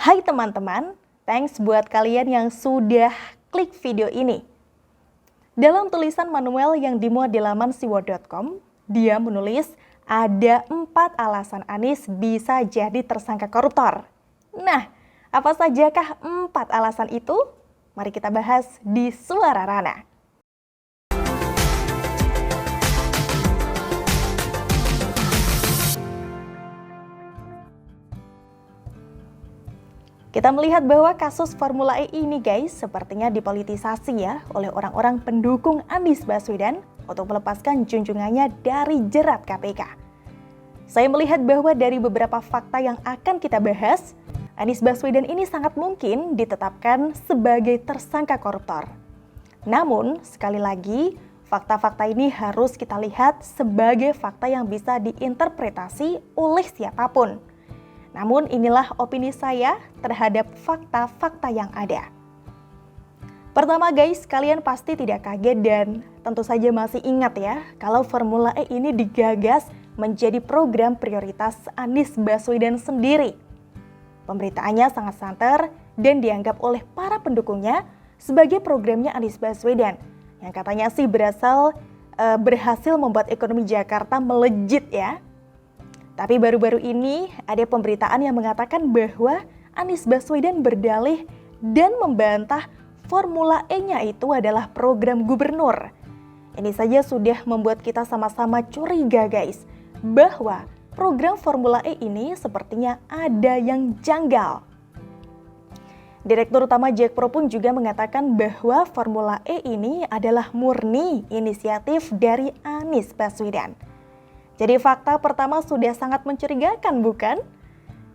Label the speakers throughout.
Speaker 1: Hai teman-teman, thanks buat kalian yang sudah klik video ini. Dalam tulisan manual yang dimuat di laman siwo.com, dia menulis ada 4 alasan Anies bisa jadi tersangka koruptor. Nah, apa sajakah 4 alasan itu? Mari kita bahas di Suara Rana. Kita melihat bahwa kasus Formula E ini guys sepertinya dipolitisasi ya oleh orang-orang pendukung Anies Baswedan untuk melepaskan junjungannya dari jerat KPK. Saya melihat bahwa dari beberapa fakta yang akan kita bahas, Anies Baswedan ini sangat mungkin ditetapkan sebagai tersangka koruptor. Namun, sekali lagi, fakta-fakta ini harus kita lihat sebagai fakta yang bisa diinterpretasi oleh siapapun. Namun inilah opini saya terhadap fakta-fakta yang ada. Pertama guys, kalian pasti tidak kaget dan tentu saja masih ingat ya, kalau Formula E ini digagas menjadi program prioritas Anies Baswedan sendiri. Pemberitaannya sangat santer dan dianggap oleh para pendukungnya sebagai programnya Anies Baswedan, yang katanya sih berhasil membuat ekonomi Jakarta melejit ya. Tapi baru-baru ini ada pemberitaan yang mengatakan bahwa Anies Baswedan berdalih dan membantah Formula E-nya itu adalah program gubernur. Ini saja sudah membuat kita sama-sama curiga guys, bahwa program Formula E ini sepertinya ada yang janggal. Direktur Utama Jakpro pun juga mengatakan bahwa Formula E ini adalah murni inisiatif dari Anies Baswedan. Jadi fakta pertama sudah sangat mencurigakan bukan?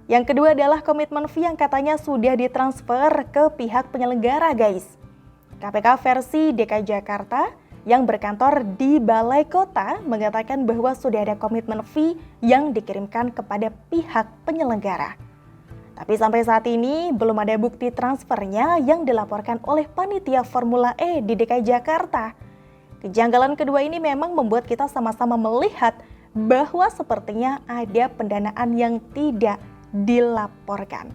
Speaker 1: Yang kedua adalah komitmen fee yang katanya sudah ditransfer ke pihak penyelenggara guys. KPK versi DKI Jakarta yang berkantor di Balai Kota mengatakan bahwa sudah ada komitmen fee yang dikirimkan kepada pihak penyelenggara. Tapi sampai saat ini belum ada bukti transfernya yang dilaporkan oleh panitia Formula E di DKI Jakarta. Kejanggalan kedua ini memang membuat kita sama-sama melihat bahwa sepertinya ada pendanaan yang tidak dilaporkan.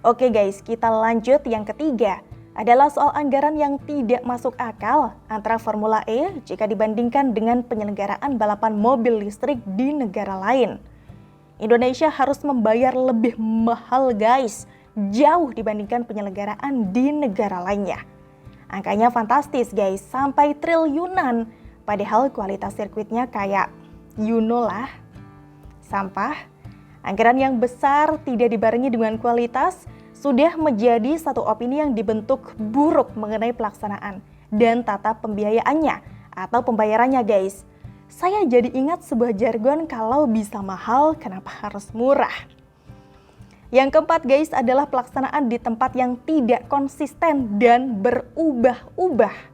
Speaker 1: Oke guys, kita lanjut. Yang ketiga adalah soal anggaran yang tidak masuk akal antara Formula E jika dibandingkan dengan penyelenggaraan balapan mobil listrik di negara lain. Indonesia harus membayar lebih mahal guys, jauh dibandingkan penyelenggaraan di negara lainnya. Angkanya fantastis guys, sampai triliunan. Padahal kualitas sirkuitnya kayak lah, sampah. Anggaran yang besar tidak dibarengi dengan kualitas sudah menjadi satu opini yang dibentuk buruk mengenai pelaksanaan dan tata pembiayaannya atau pembayarannya guys. Saya jadi ingat sebuah jargon, kalau bisa mahal kenapa harus murah. Yang keempat guys adalah pelaksanaan di tempat yang tidak konsisten dan berubah-ubah.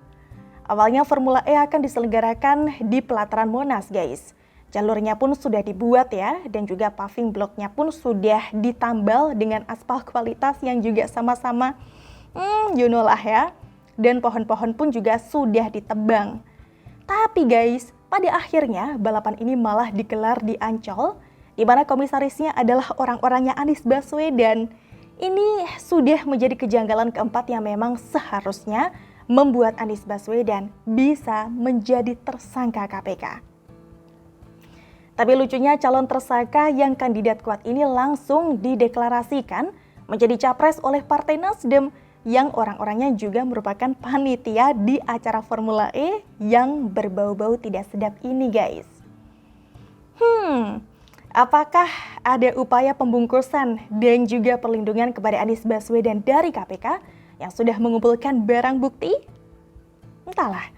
Speaker 1: Awalnya Formula E akan diselenggarakan di pelataran Monas guys. Jalurnya pun sudah dibuat ya, dan juga paving blocknya pun sudah ditambal dengan aspal kualitas yang juga sama-sama lah ya. Dan pohon-pohon pun juga sudah ditebang. Tapi guys, pada akhirnya balapan ini malah digelar di Ancol, di mana komisarisnya adalah orang-orangnya Anies Baswedan. Ini sudah menjadi kejanggalan keempat yang memang seharusnya membuat Anies Baswedan bisa menjadi tersangka KPK. Tapi lucunya calon tersangka yang kandidat kuat ini langsung dideklarasikan menjadi capres oleh Partai Nasdem yang orang-orangnya juga merupakan panitia di acara Formula E yang berbau-bau tidak sedap ini guys. Apakah ada upaya pembungkusan dan juga perlindungan kepada Anies Baswedan dari KPK yang sudah mengumpulkan barang bukti? Entahlah.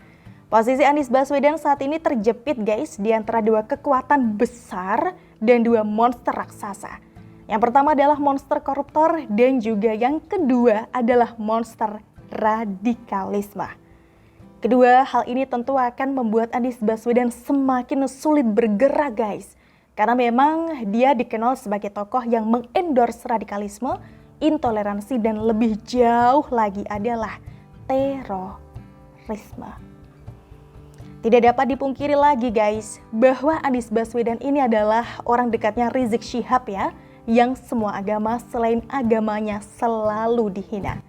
Speaker 1: Posisi Anies Baswedan saat ini terjepit guys di antara dua kekuatan besar dan dua monster raksasa. Yang pertama adalah monster koruptor dan juga yang kedua adalah monster radikalisme. Kedua hal ini tentu akan membuat Anies Baswedan semakin sulit bergerak guys. Karena memang dia dikenal sebagai tokoh yang mengendorse radikalisme, intoleransi, dan lebih jauh lagi adalah terorisme. Tidak dapat dipungkiri lagi guys, bahwa Anies Baswedan ini adalah orang dekatnya Rizik Syihab ya, yang semua agama selain agamanya selalu dihina.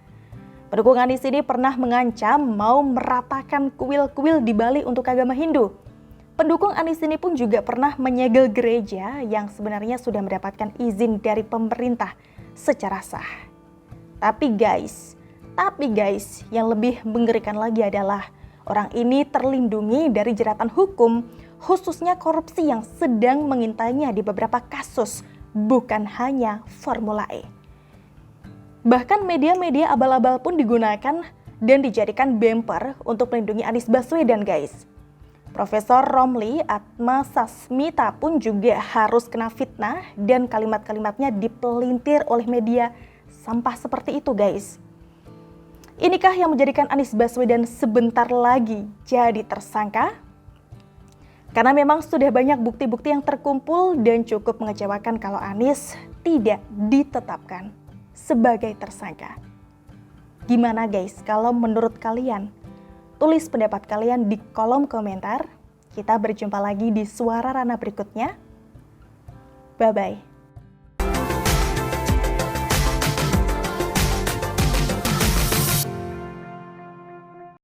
Speaker 1: Pendukung Anies ini pernah mengancam mau meratakan kuil-kuil di Bali untuk agama Hindu. Pendukung Anies ini pun juga pernah menyegel gereja yang sebenarnya sudah mendapatkan izin dari pemerintah secara sah. Tapi guys, yang lebih mengerikan lagi adalah orang ini terlindungi dari jeratan hukum, khususnya korupsi yang sedang mengintainya di beberapa kasus, bukan hanya Formula E. Bahkan media-media abal-abal pun digunakan dan dijadikan bumper untuk melindungi Anies Baswedan guys. Profesor Romli Atma Sasmita pun juga harus kena fitnah dan kalimat-kalimatnya dipelintir oleh media sampah seperti itu guys. Inikah yang menjadikan Anies Baswedan sebentar lagi jadi tersangka? Karena memang sudah banyak bukti-bukti yang terkumpul dan cukup mengecewakan kalau Anies tidak ditetapkan sebagai tersangka. Gimana guys kalau menurut kalian? Tulis pendapat kalian di kolom komentar. Kita berjumpa lagi di Suara Rana berikutnya. Bye-bye.